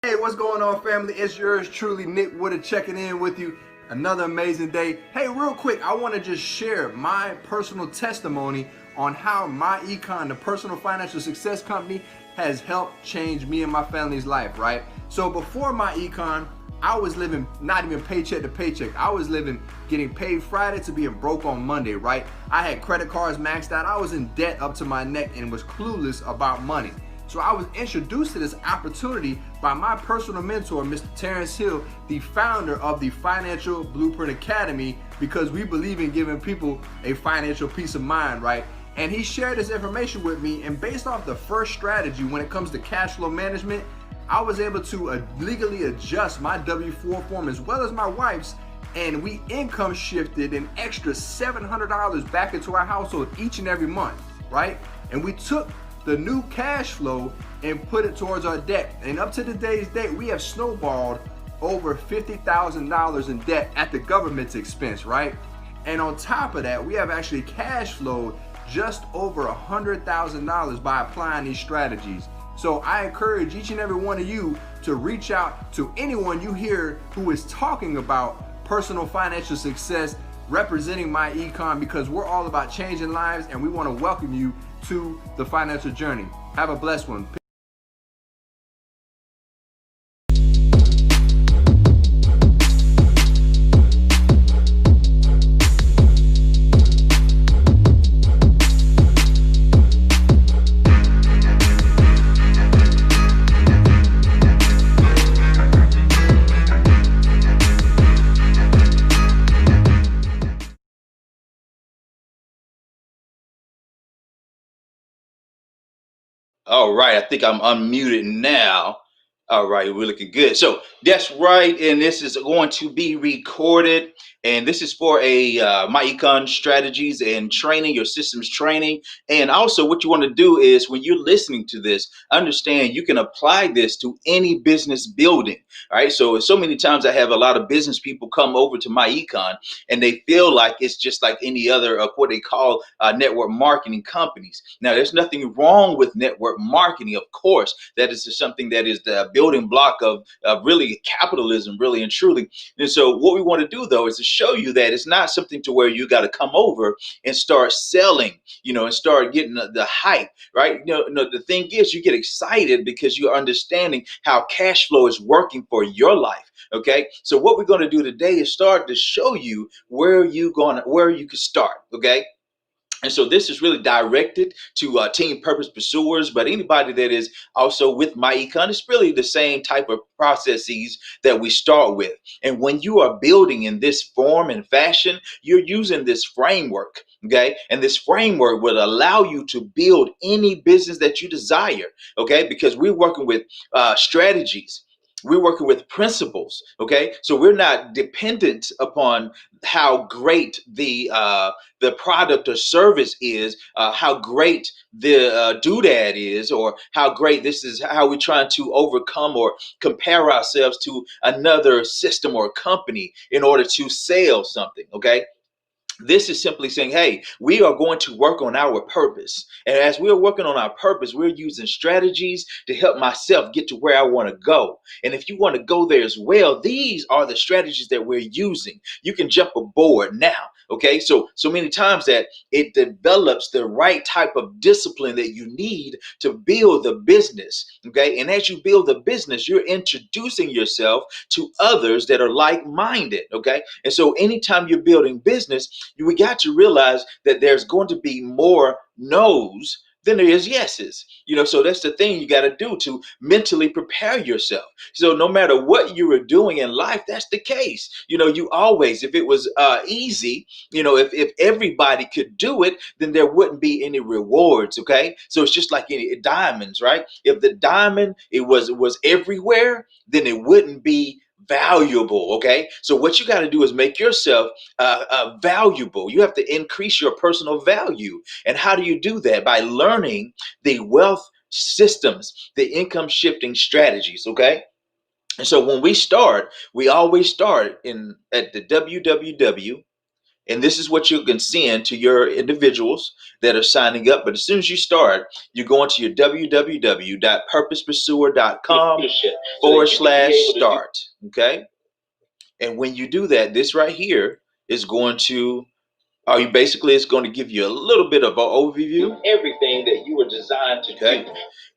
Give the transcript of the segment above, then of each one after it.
Hey, what's going on, family? It's yours truly, Nick Woodard, checking in with you. Another amazing day. Hey, real quick, I want to just share my personal testimony on how my econ, the personal financial success company, has helped change me and my family's life, right? So before my econ, I was living not even paycheck to paycheck. I was living getting paid Friday to being broke on Monday, right? I had credit cards maxed out. I was in debt up to my neck and was clueless about money. So I was introduced to this opportunity by my personal mentor, Mr. Terrence Hill, the founder of the Financial Blueprint Academy, because we believe in giving people a financial peace of mind, right? And he shared this information with me, and based off the first strategy when it comes to cash flow management, I was able to legally adjust my W-4 form as well as my wife's, and we income shifted an extra $700 back into our household each and every month, right? And we took the new cash flow and put it towards our debt. And up to today's date, we have snowballed over $50,000 in debt at the government's expense, right? And on top of that, we have actually cash flowed just over $100,000 by applying these strategies. So I encourage each and every one of you to reach out to anyone you hear who is talking about personal financial success, representing my econ, because we're all about changing lives and we want to welcome you to the financial journey. Have a blessed one. All right, I think I'm unmuted now. All right, we're looking good. So that's right, and this is going to be recorded, and this is for a my econ strategies and training, your systems training, and also what you want to do is when you're listening to this, understand you can apply this to any business building. All right, so many times I have a lot of business people come over to my econ, and they feel like it's just like any other of what they call network marketing companies. Now, there's nothing wrong with network marketing, of course. That is something that is the building block of really capitalism, really and truly. And so what we want to do, though, is to show you that it's not something to where you got to come over and start selling, and start getting the hype, right? No, the thing is, you get excited because you're understanding how cash flow is working for your life. Okay, so what we're going to do today is start to show you where you can start. Okay, and so this is really directed to team purpose pursuers, but anybody that is also with my econ, it's really the same type of processes that we start with. And when you are building in this form and fashion, you're using this framework, okay? And this framework will allow you to build any business that you desire, okay? Because we're working with strategies. We're working with principles, okay? So we're not dependent upon how great the product or service is, how great the doodad is, or how great this is, how we're trying to overcome or compare ourselves to another system or company in order to sell something, okay? This is simply saying, hey, we are going to work on our purpose. And as we're working on our purpose, we're using strategies to help myself get to where I want to go. And if you want to go there as well, these are the strategies that we're using. You can jump aboard now. Okay, so many times that it develops the right type of discipline that you need to build the business. Okay, and as you build the business, you're introducing yourself to others that are like-minded. Okay, and so anytime you're building business, we got to realize that there's going to be more no's than there is yeses. So that's the thing you got to do to mentally prepare yourself. So no matter what you are doing in life, that's the case. You always, if it was easy, if everybody could do it, then there wouldn't be any rewards. Okay, so it's just like any diamonds, right? If the diamond it was everywhere, then it wouldn't be valuable. Okay, so what you got to do is make yourself valuable. You have to increase your personal value. And how do you do that? By learning the wealth systems, the income shifting strategies. Okay, and so when we start, we always start at the www And this is what you can send to your individuals that are signing up. But as soon as you start, you're going to your www.purposepursuer.com/start. Okay. And when you do that, this right here is going to, you basically, it's going to give you a little bit of an overview. Everything that you were designed to do.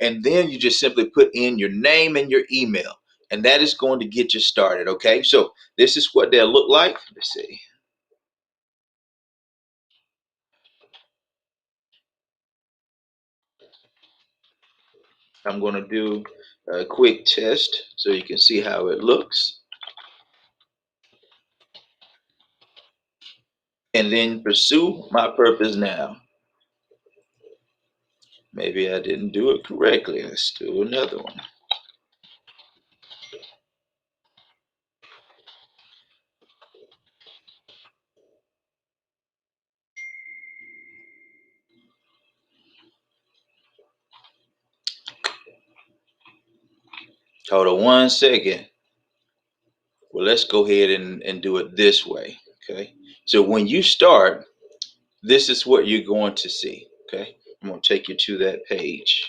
And then you just simply put in your name and your email. And that is going to get you started. Okay. So this is what they'll look like. Let's see. I'm going to do a quick test so you can see how it looks. And then pursue my purpose now. Maybe I didn't do it correctly. Let's do another one. Hold on 1 second. Well, let's go ahead and do it this way. Okay. So when you start, this is what you're going to see. Okay. I'm going to take you to that page.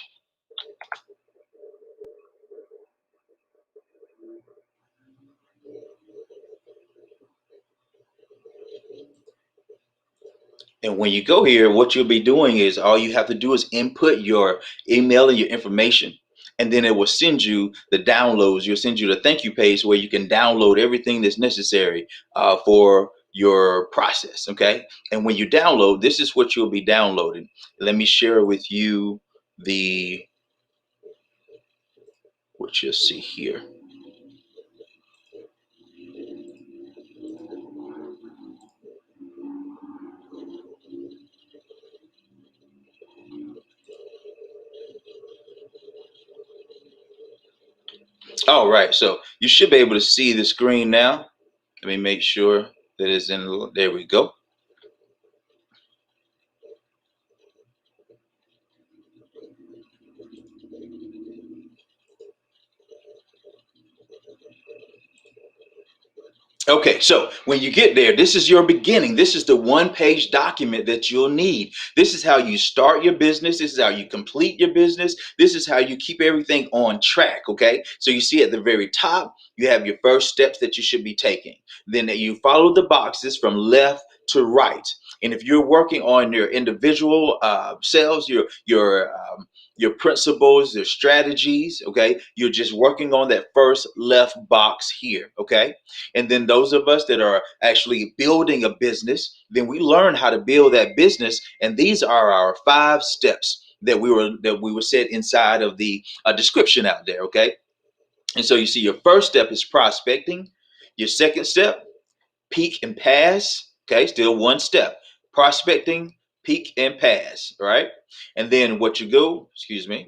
And when you go here, what you'll be doing is all you have to do is input your email and your information. And then it will send you the downloads. You'll send you the thank you page where you can download everything that's necessary for your process. Okay. And when you download, this is what you'll be downloading. Let me share with you what you'll see here. All right. So you should be able to see the screen now. Let me make sure that it's in. There we go. Okay, so when you get there, this is your beginning. This is the one-page document that you'll need. This is how you start your business. This is how you complete your business. This is how you keep everything on track, okay? So you see at the very top, you have your first steps that you should be taking. Then you follow the boxes from left to right. And if you're working on your individual sales, your principles, your strategies, okay, you're just working on that first left box here, okay? And then those of us that are actually building a business, then we learn how to build that business. And these are our 5 steps that we were said inside of the description out there. Okay. And so you see your first step is prospecting. Your second step, peak and pass. Okay. Still one step, prospecting, peak and pass. Right. And then what you go, excuse me.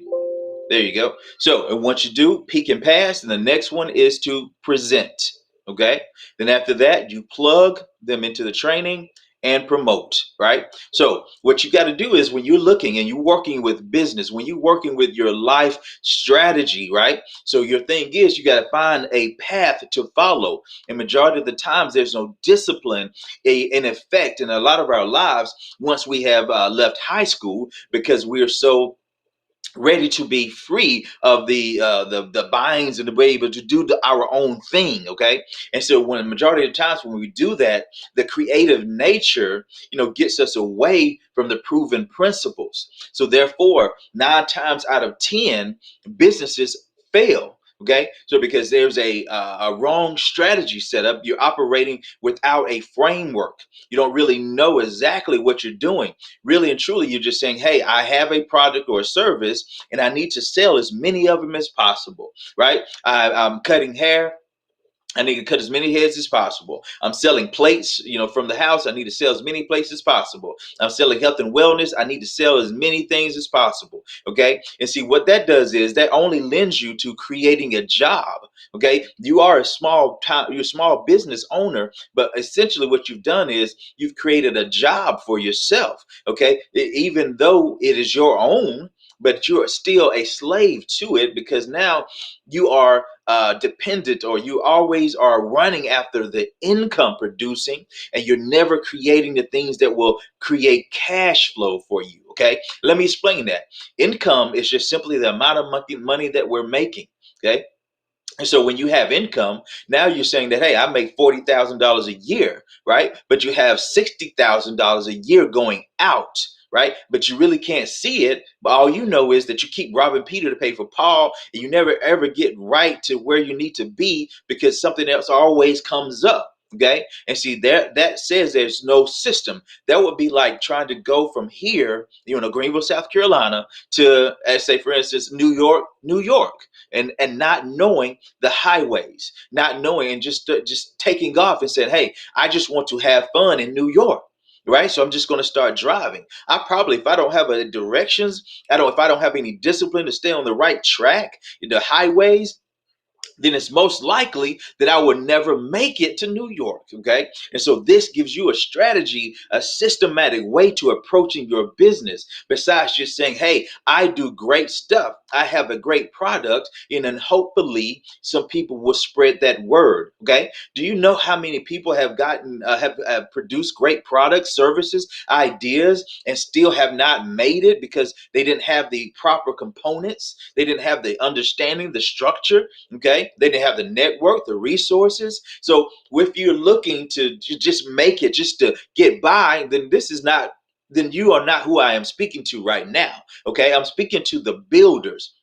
There you go. So, and once you do peak and pass, and the next one is to present. Okay. Then after that, you plug them into the training and promote, right? So what you got to do is when you're looking and you're working with business, when you're working with your life strategy, right? So your thing is you got to find a path to follow. And majority of the times there's no discipline in effect in a lot of our lives once we have left high school because we're so ready to be free of the binds and to be able to do our own thing. Okay. And so when the majority of the times when we do that, the creative nature, gets us away from the proven principles. So therefore 9 times out of 10 businesses fail. Okay, so because there's a wrong strategy set up, you're operating without a framework. You don't really know exactly what you're doing. Really and truly, you're just saying, hey, I have a product or a service and I need to sell as many of them as possible, right? I'm cutting hair. I need to cut as many heads as possible. I'm selling plates, from the house. I need to sell as many plates as possible. I'm selling health and wellness. I need to sell as many things as possible. Okay. And see what that does is that only lends you to creating a job. Okay. You are you're a small business owner, but essentially what you've done is you've created a job for yourself. Okay. Even though it is your own, but you're still a slave to it, because now you are dependent, or you always are running after the income producing, and you're never creating the things that will create cash flow for you. Okay, let me explain that. Income is just simply the amount of money that we're making. Okay, and so when you have income, now you're saying that, hey, I make $40,000 a year, right? But you have $60,000 a year going out, right? But you really can't see it. But all you know is that you keep robbing Peter to pay for Paul, and you never ever get right to where you need to be, because something else always comes up. Okay. And see, there, that says there's no system. That would be like trying to go from here, Greenville, South Carolina, to, let's say, for instance, New York, and not knowing the highways, not knowing, and just taking off and said, hey, I just want to have fun in New York. Right. So I'm just going to start driving. I probably, if I don't have a directions, if I don't have any discipline to stay on the right track, the highways, then it's most likely that I will never make it to New York. Okay. And so this gives you a strategy, a systematic way to approaching your business, besides just saying, hey, I do great stuff, I have a great product, and then hopefully some people will spread that word. Okay. Do you know how many people have have produced great products, services, ideas, and still have not made it because they didn't have the proper components, they didn't have the understanding, the structure. Okay, they didn't have the network, the resources. So if you're looking to just make it, just to get by, then then you are not who I am speaking to right now. Okay, I'm speaking to the builders.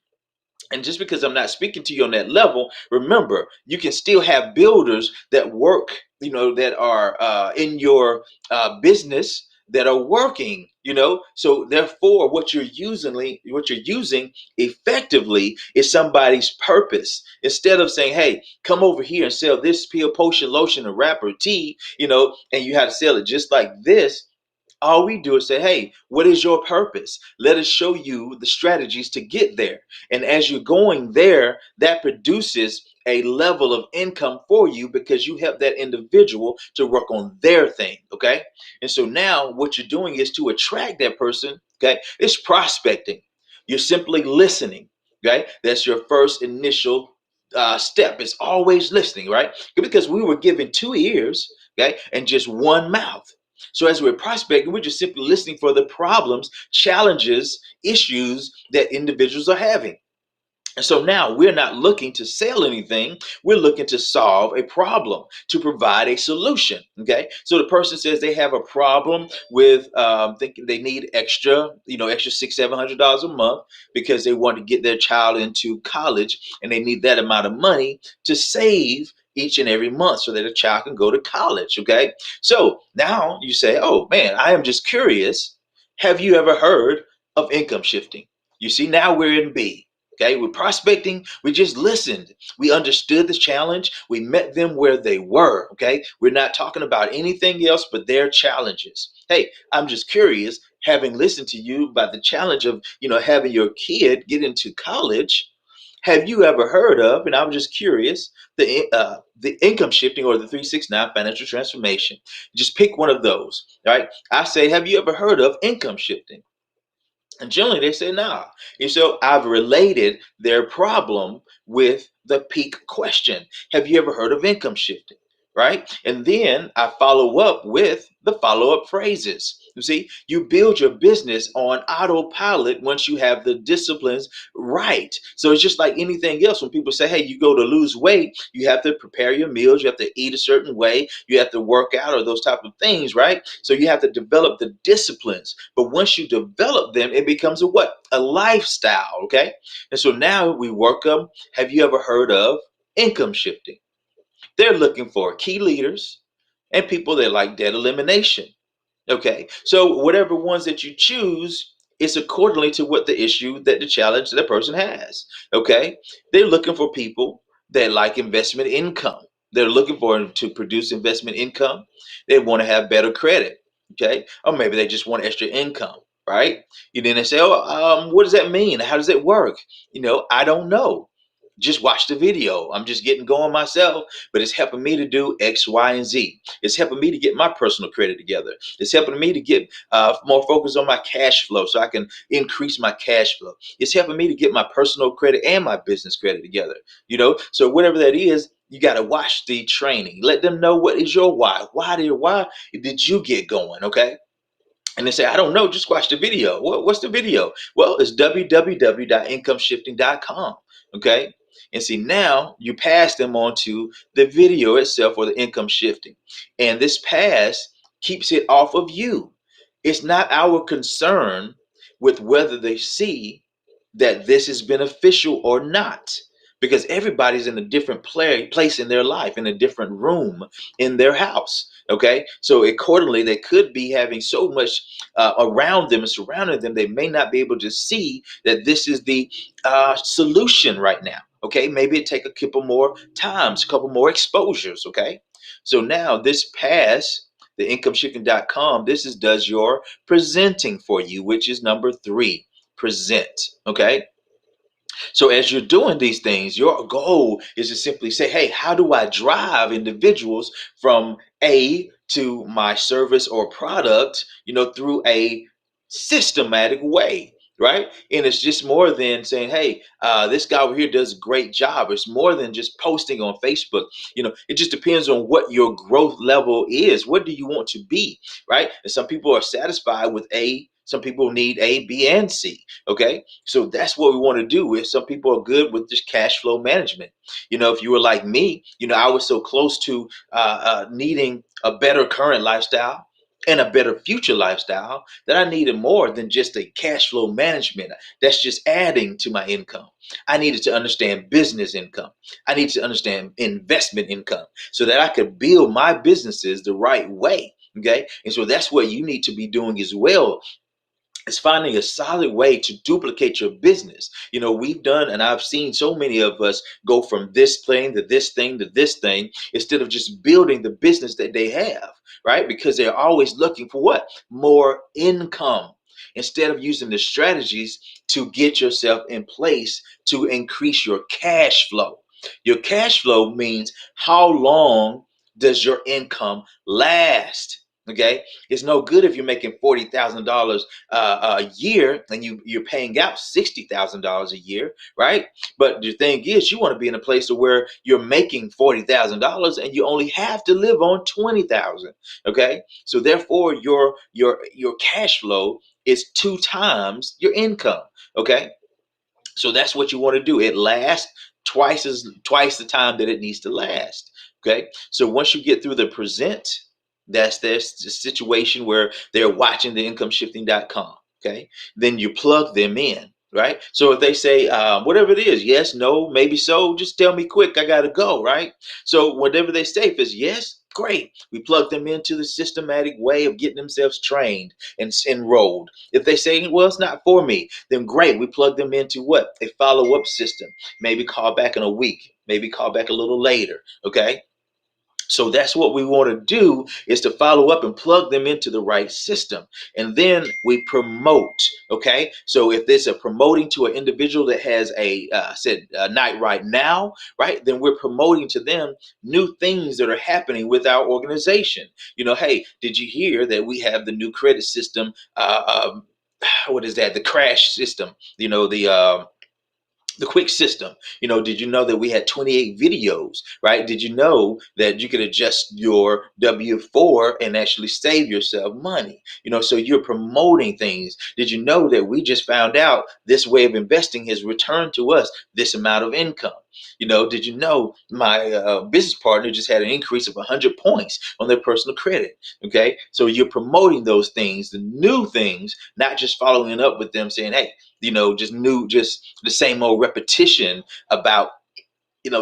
And just because I'm not speaking to you on that level, remember, you can still have builders that work, that are in your business, that are working, So therefore, what you're using effectively is somebody's purpose. Instead of saying, hey, come over here and sell this peel, potion, lotion, or wrapper, tea, and you have to sell it just like this. All we do is say, hey, what is your purpose? Let us show you the strategies to get there. And as you're going there, that produces a level of income for you, because you help that individual to work on their thing. Okay. And so now what you're doing is to attract that person. Okay. It's prospecting. You're simply listening. Okay. That's your first initial step. It's always listening, right? Because we were given two ears, okay, and just one mouth. So as we're prospecting, we're just simply listening for the problems, challenges, issues that individuals are having. And so now we're not looking to sell anything. We're looking to solve a problem, to provide a solution. Okay. So the person says they have a problem with thinking they need extra $600-700 a month because they want to get their child into college, and they need that amount of money to save each and every month so that a child can go to college. Okay. So now you say, oh man, I am just curious. Have you ever heard of income shifting? You see, now we're in B. Okay, we're prospecting. We just listened. We understood the challenge. We met them where they were. Okay, we're not talking about anything else but their challenges. Hey, I'm just curious, having listened to you about the challenge of having your kid get into college. Have you ever heard of? And I'm just curious, the income shifting or the 369 financial transformation. Just pick one of those. All right. I say, have you ever heard of income shifting? And generally they say nah. And so I've related their problem with the peak question. Have you ever heard of income shifting? Right? And then I follow up with the follow-up phrases. You see, you build your business on autopilot once you have the disciplines right. So it's just like anything else. When people say, hey, you go to lose weight, you have to prepare your meals, you have to eat a certain way, you have to work out, or those type of things, right? So you have to develop the disciplines. But once you develop them, it becomes a what? A lifestyle, okay? And so now we work up. Have you ever heard of income shifting? They're looking for key leaders and people that like debt elimination. Okay, so whatever ones that you choose, it's accordingly to what the issue, that the challenge that person has. Okay, they're looking for people that like investment income. They're looking for to produce investment income. They want to have better credit. Okay, or maybe they just want extra income. Right? And then they say, oh, what does that mean? How does it work? I don't know. just watch the video. I'm just getting going myself, but it's helping me to do X, Y, and Z. It's helping me to get my personal credit together. It's helping me to get more focus on my cash flow so I can increase my cash flow. It's helping me to get my personal credit and my business credit together. So whatever that is, you got to watch the training. Let them know what is your why. Why did you get going? Okay. And they say, I don't know, just watch the video. What's the video? Well, it's www.incomeshifting.com. Okay. And see, now you pass them on to the video itself or the income shifting. And this pass keeps it off of you. It's not our concern with whether they see that this is beneficial or not. Because everybody's in a different place in their life, in a different room in their house. Okay. So accordingly, they could be having so much around them and surrounding them, they may not be able to see that this is the solution right now. Okay, maybe it take a couple more times, a couple more exposures. Okay, so now this pass, the incomeshifting.com, does your presenting for you, which is number 3, present. Okay, so as you're doing these things, your goal is to simply say, hey, how do I drive individuals from A to my service or product, through a systematic way, right? And it's just more than saying, hey, this guy over here does a great job. It's more than just posting on Facebook. It just depends on what your growth level is. What do you want to be, right? And some people are satisfied with A. Some people need A, B, and C. Okay, so that's what we want to do. If some people are good with just cash flow management, if you were like me, I was so close to needing a better current lifestyle and a better future lifestyle that I needed more than just a cash flow management. That's just adding to my income. I needed to understand business income. I needed to understand investment income so that I could build my businesses the right way. Okay, and so that's what you need to be doing as well, is finding a solid way to duplicate your business. We've done, and I've seen so many of us go from this thing to this thing to this thing instead of just building the business that they have, right? Because they're always looking for what? More income. Instead of using the strategies to get yourself in place to increase your cash flow. Your cash flow means how long does your income last? Okay, it's no good if you're making $40,000 a year and you're paying out $60,000 a year, right? But the thing is, you want to be in a place where you're making $40,000 and you only have to live on 20,000. Okay, so therefore your cash flow is 2 times your income. Okay, so that's what you want to do. It lasts twice the time that it needs to last. Okay. So once you get through the present, that's the situation where they're watching the incomeshifting.com. Okay. Then you plug them in. Right. So if they say whatever it is, yes, no, maybe so, just tell me quick. I gotta go. Right. So whatever they say, if it's yes, great. We plug them into the systematic way of getting themselves trained and enrolled. If they say, well, it's not for me, then great. We plug them into what? A follow-up system. Maybe call back in a week, maybe call back a little later. Okay. So that's what we want to do, is to follow up and plug them into the right system. And then we promote. Okay. So if there's a promoting to an individual that has a night right now, right, then we're promoting to them new things that are happening with our organization. Hey, did you hear that we have the new credit system? What is that? The crash system, the quick system. Did you know that we had 28 videos, right? Did you know that you could adjust your W-4 and actually save yourself money? So you're promoting things. Did you know that we just found out this way of investing has returned to us this amount of income? Did you know my business partner just had an increase of 100 points on their personal credit? Okay, so you're promoting those things, the new things, not just following up with them saying, hey, just the same old repetition about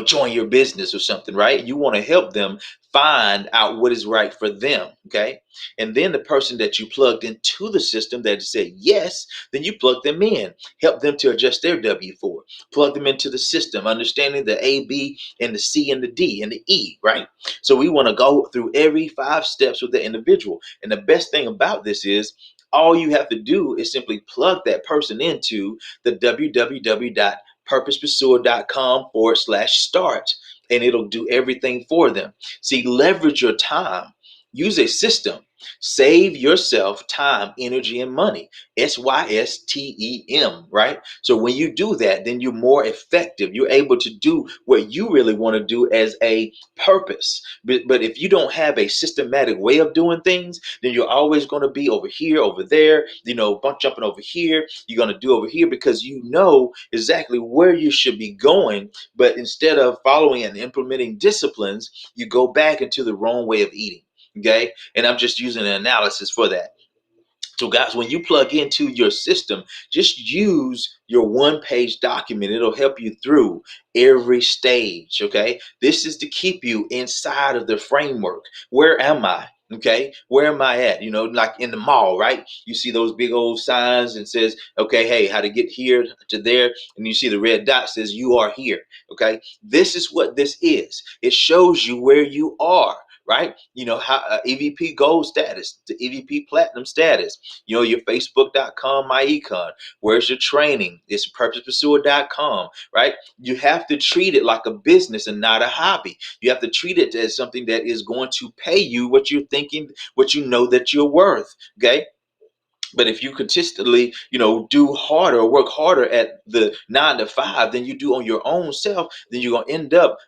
join your business or something, right? You want to help them find out what is right for them. Okay. And then the person that you plugged into the system that said yes, then you plug them in, help them to adjust their W-4, plug them into the system, understanding the A, B, and the C, and the D, and the E, right? So we want to go through every 5 steps with the individual. And the best thing about this is, all you have to do is simply plug that person into the www purposepursuer.com/start, and it'll do everything for them. See, leverage your time. Use a system. Save yourself time, energy, and money. S.Y.S.T.E.M, right? So when you do that, then you're more effective. You're able to do what you really want to do as a purpose. But if you don't have a systematic way of doing things, then you're always going to be over here, over there, jumping over here. You're going to do over here because you know exactly where you should be going. But instead of following and implementing disciplines, you go back into the wrong way of eating. Okay. And I'm just using an analysis for that. So, guys, when you plug into your system, just use your one-page document. It'll help you through every stage. Okay. This is to keep you inside of the framework. Where am I? Okay. Where am I at? Like in the mall, right? You see those big old signs and says, okay, hey, how to get here to there. And you see the red dot says you are here. Okay. This is what this is. It shows you where you are. Right? How EVP gold status to EVP platinum status. Your Facebook.com, my econ. Where's your training? It's purposepursuer.com, right? You have to treat it like a business and not a hobby. You have to treat it as something that is going to pay you what you're thinking, what you know that you're worth. Okay. But if you consistently, do harder or work harder at the 9 to 5 than you do on your own self, then you're going to end up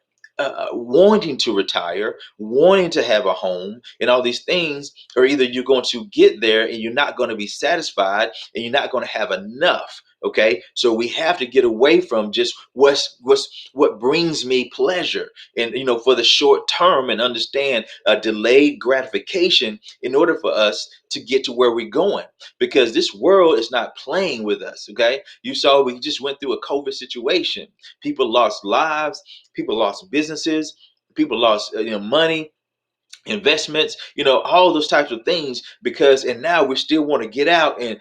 wanting to retire, wanting to have a home, and all these things. Or either you're going to get there and you're not going to be satisfied and you're not going to have enough. Okay, so we have to get away from just what brings me pleasure, and for the short term, and understand delayed gratification in order for us to get to where we're going, because this world is not playing with us. Okay, you saw we just went through a COVID situation. People lost lives, people lost businesses, people lost money, investments, all those types of things, and now we still want to get out and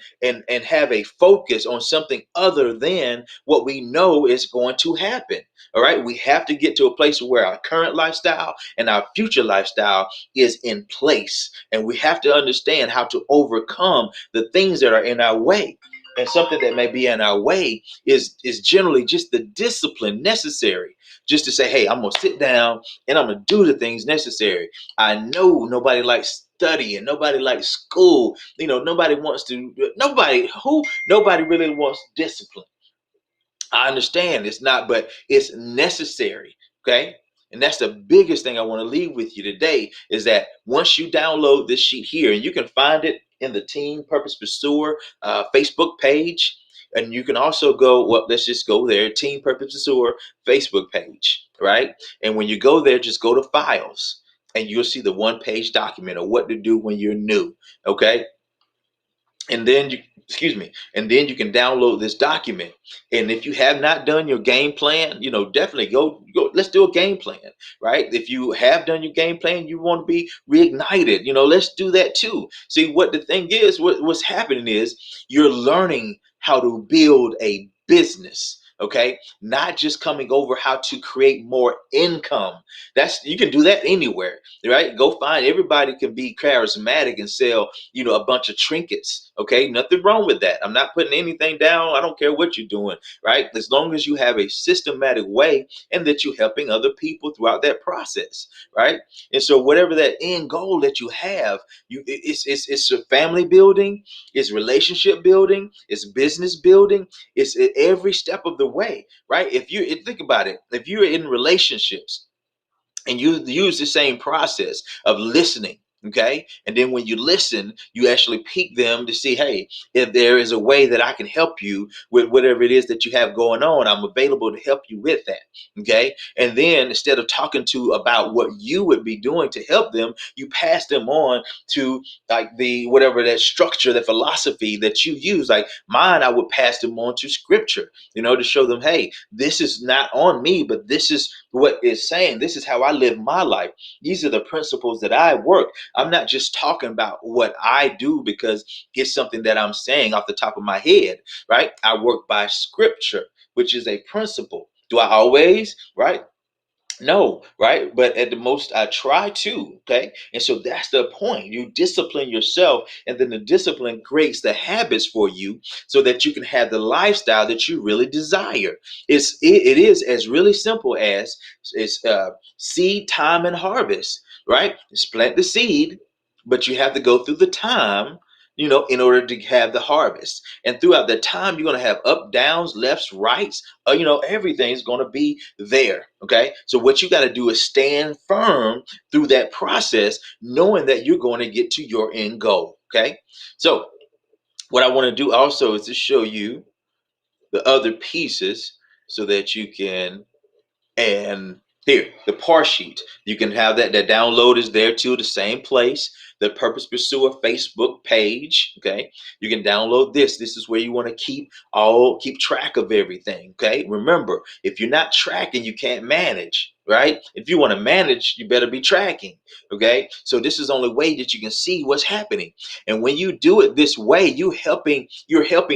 have a focus on something other than what we know is going to happen. All right, we have to get to a place where our current lifestyle and our future lifestyle is in place, and we have to understand how to overcome the things that are in our way. And something that may be in our way is generally just the discipline necessary, just to say, hey, I'm gonna sit down and I'm gonna do the things necessary. I know nobody likes study and nobody likes school. Nobody really wants discipline. I understand it's not, but it's necessary. Okay. And that's the biggest thing I want to leave with you today, is that once you download this sheet here, and you can find it in the Team Purpose Pursuer Facebook page. And you can also go, well, let's just go there, Team Purpose Pursuer Facebook page, right? And when you go there, just go to files and you'll see the one-page document of what to do when you're new. Okay. And then and then you can download this document. And if you have not done your game plan, definitely go, let's do a game plan. Right? If you have done your game plan, you want to be reignited, let's do that too. See, what the thing is, what's happening is you're learning how to build a business. Okay, not just coming over how to create more income. You can do that anywhere, right? Go find, everybody can be charismatic and sell a bunch of trinkets. Okay, nothing wrong with that. I'm not putting anything down. I don't care what you're doing, right? As long as you have a systematic way and that you're helping other people throughout that process, right? And so whatever that end goal that you have, it's a family building, it's relationship building, it's business building, it's every step of the way, right? Think about it, if you're in relationships and you use the same process of listening. Okay. And then when you listen, you actually pique them to see, hey, if there is a way that I can help you with whatever it is that you have going on, I'm available to help you with that. Okay. And then instead of talking to about what you would be doing to help them, you pass them on to like the whatever that structure, that philosophy that you use. Like mine, I would pass them on to scripture, to show them, hey, this is not on me, but this is what it's saying. This is how I live my life. These are the principles that I work. I'm not just talking about what I do because it's something that I'm saying off the top of my head, right? I work by scripture, which is a principle. Do I always, right? No, right? But at the most, I try to. Okay. And so that's the point. You discipline yourself, and then the discipline creates the habits for you so that you can have the lifestyle that you really desire. It is as really simple as it's seed, time, and harvest, right? Just plant the seed, but you have to go through the time. In order to have the harvest, and throughout the time, you're going to have up, downs, lefts, rights. Everything's going to be there. Okay. So what you got to do is stand firm through that process, knowing that you're going to get to your end goal. Okay. So what I want to do also is to show you the other pieces so that you can, and here, the par sheet. You can have that. That download is there too, the same place. The Purpose Pursuer Facebook page. Okay. You can download this. This is where you want to keep track of everything. Okay. Remember, if you're not tracking, you can't manage. Right? If you want to manage, you better be tracking. Okay. So this is the only way that you can see what's happening. And when you do it this way, you're helping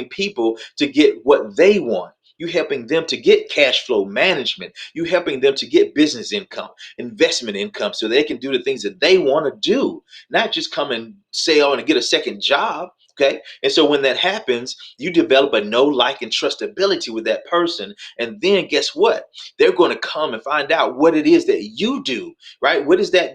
people to get what they want. You helping them to get cash flow management. You helping them to get business income, investment income, so they can do the things that they want to do, not just come and sell and get a second job. Okay. And so when that happens, you develop a know, like, and trustability with that person. And then guess what? They're going to come and find out what it is that you do, right? What is that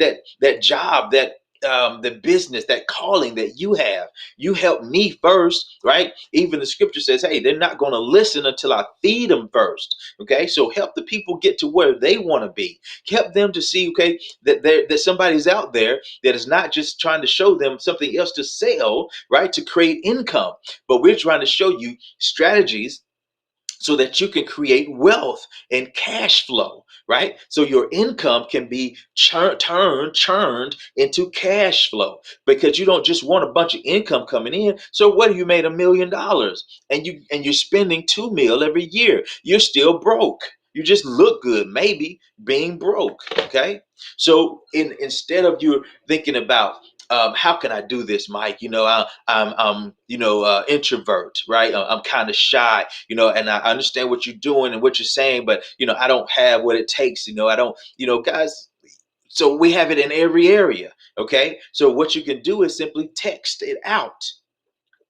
job, the business, that calling that you have. You help me first, right? Even the scripture says, hey, they're not going to listen until I feed them first. Okay. So help the people get to where they want to be. Help them to see, okay, that somebody's out there that is not just trying to show them something else to sell, right? To create income. But we're trying to show you strategies so that you can create wealth and cash flow, right? So your income can be churned into cash flow, because you don't just want a bunch of income coming in. So what if you made $1 million and you're spending 2 mil every year? You're still broke. You just look good, maybe being broke. Okay. So instead of you thinking about, how can I do this, Mike? I'm introvert, right? I'm kind of shy, and I understand what you're doing and what you're saying, but I don't have what it takes. I don't, guys. So we have it in every area. Okay. So what you can do is simply text it out.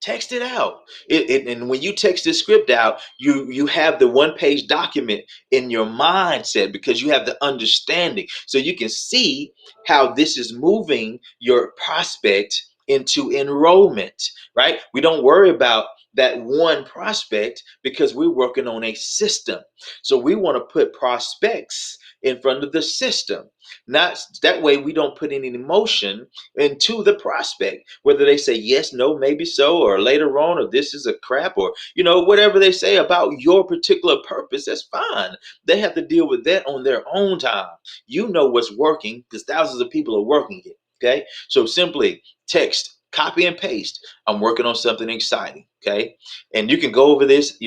Text it out. And when you text this script out, you have the one-page document in your mindset, because you have the understanding, so you can see how this is moving your prospect into enrollment. Right? We don't worry about that one prospect, because we're working on a system. So we want to put prospects in front of the system. Not that way we don't put any emotion into the prospect, whether they say yes, no, maybe so, or later on, or this is a crap, or whatever they say about your particular purpose. That's fine. They have to deal with that on their own time. You know what's working, because thousands of people are working it. Okay. So simply text, copy and paste, I'm working on something exciting. Okay. And you can go over this,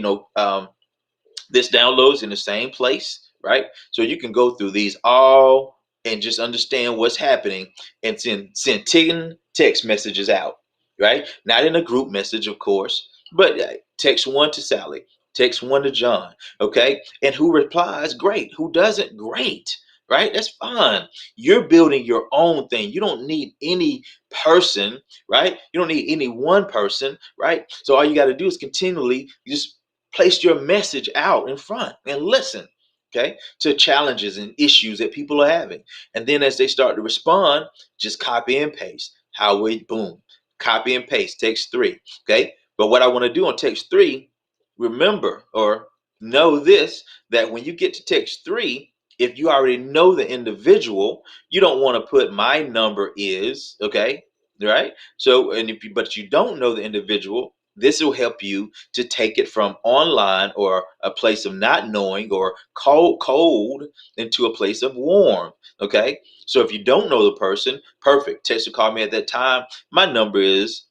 this downloads in the same place, right? So you can go through these all and just understand what's happening, and send 10 text messages out, right? Not in a group message, of course, but text one to Sally, text one to John, okay? And who replies, great. Who doesn't, great. Right? That's fine. You're building your own thing. You don't need any person, right? You don't need any one person, right? So all you got to do is continually just place your message out in front and listen, okay, to challenges and issues that people are having. And then as they start to respond, just copy and paste. How we boom, copy and paste, text three. Okay. But what I want to do on text three, remember or know this, that when you get to text three, if you already know the individual, you don't want to put my number is, okay, right? So, and if you, but you don't know the individual, this will help you to take it from online or a place of not knowing or cold into a place of warm. Okay. So if you don't know the person, perfect. Text or call me at that time. My number is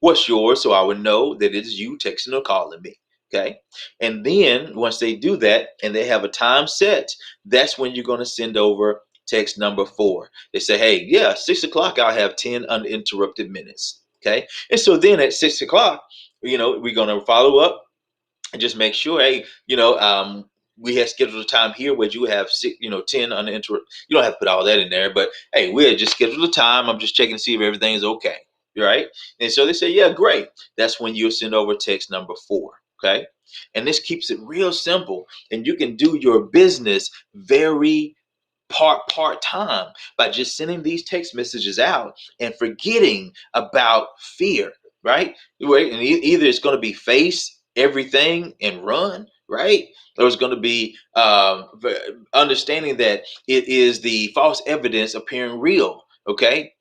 what's yours, so I would know that it is you texting or calling me. Okay. And then once they do that and they have a time set, that's when you're going to send over text number 4. They say, hey, yeah, 6 o'clock, I'll have 10 uninterrupted minutes. Okay. And so then at 6 o'clock, we're going to follow up and just make sure, hey, we had scheduled a time here where you have 10 uninterrupted. You don't have to put all that in there, but hey, we had just scheduled a time. I'm just checking to see if everything is okay. Right? And so they say, yeah, great. That's when you'll send over text number 4. Okay. And this keeps it real simple. And you can do your business very part time by just sending these text messages out and forgetting about fear, right? Right, and either it's going to be face everything and run, right, or it's going to be understanding that it is the false evidence appearing real. Okay,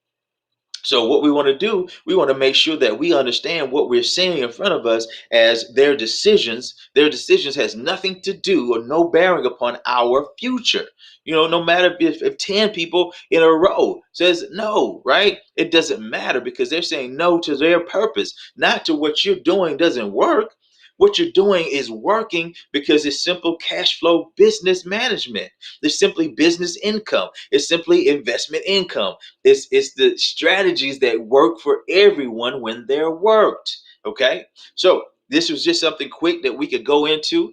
so what we want to do, we want to make sure that we understand what we're seeing in front of us as their decisions. Their decisions has nothing to do or no bearing upon our future. No matter if 10 people in a row says no, right? It doesn't matter because they're saying no to their purpose, not to what you're doing doesn't work. What you're doing is working because it's simple cash flow business management. It's simply business income. It's simply investment income. It's the strategies that work for everyone when they're worked. Okay, so this was just something quick that we could go into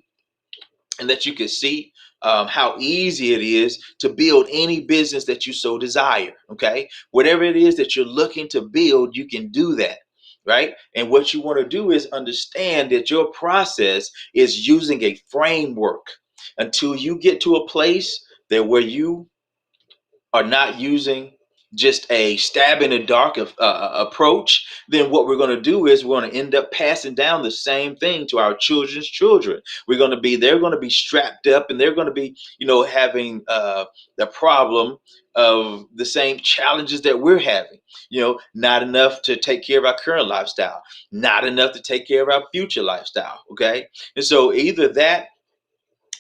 and that you can see how easy it is to build any business that you so desire. Okay, whatever it is that you're looking to build, you can do that. Right, and what you want to do is understand that your process is using a framework until you get to a place that where you are not using just a stab in the dark approach. Then what we're going to do is we're going to end up passing down the same thing to our children's children. They're going to be strapped up, and they're going to be, having the problem of the same challenges that we're having. Not enough to take care of our current lifestyle, not enough to take care of our future lifestyle. Okay, and so either that,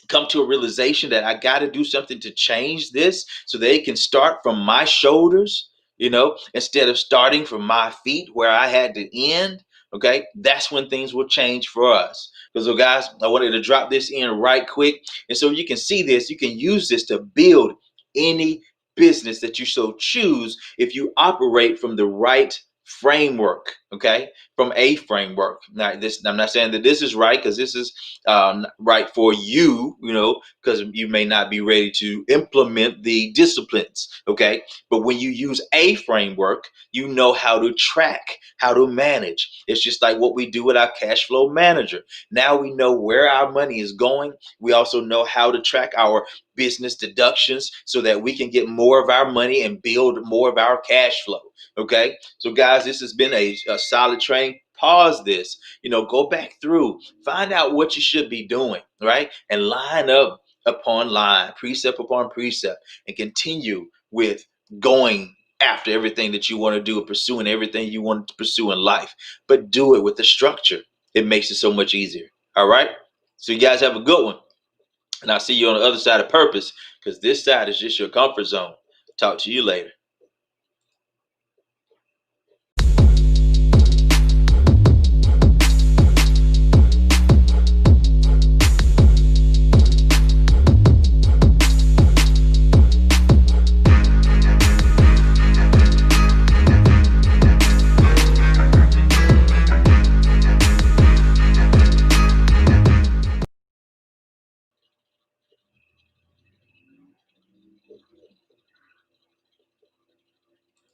come to a realization that I got to do something to change this so they can start from my shoulders, instead of starting from my feet where I had to end. Okay, that's when things will change for us. Because, so guys, I wanted to drop this in right quick. And so you can see this, you can use this to build any business that you so choose if you operate from the right framework. Okay, from a framework. Now, I'm not saying that this is right, because this is right for you, because you may not be ready to implement the disciplines. Okay, but when you use a framework, you know how to track, how to manage. It's just like what we do with our cash flow manager. Now we know where our money is going. We also know how to track our business deductions so that we can get more of our money and build more of our cash flow. Okay, so guys, this has been a solid training. Pause this, go back through, find out what you should be doing, right? And line up upon line, precept upon precept, and continue with going after everything that you want to do and pursuing everything you want to pursue in life. But do it with the structure. It makes it so much easier. All right. So you guys have a good one. And I'll see you on the other side of purpose, because this side is just your comfort zone. Talk to you later.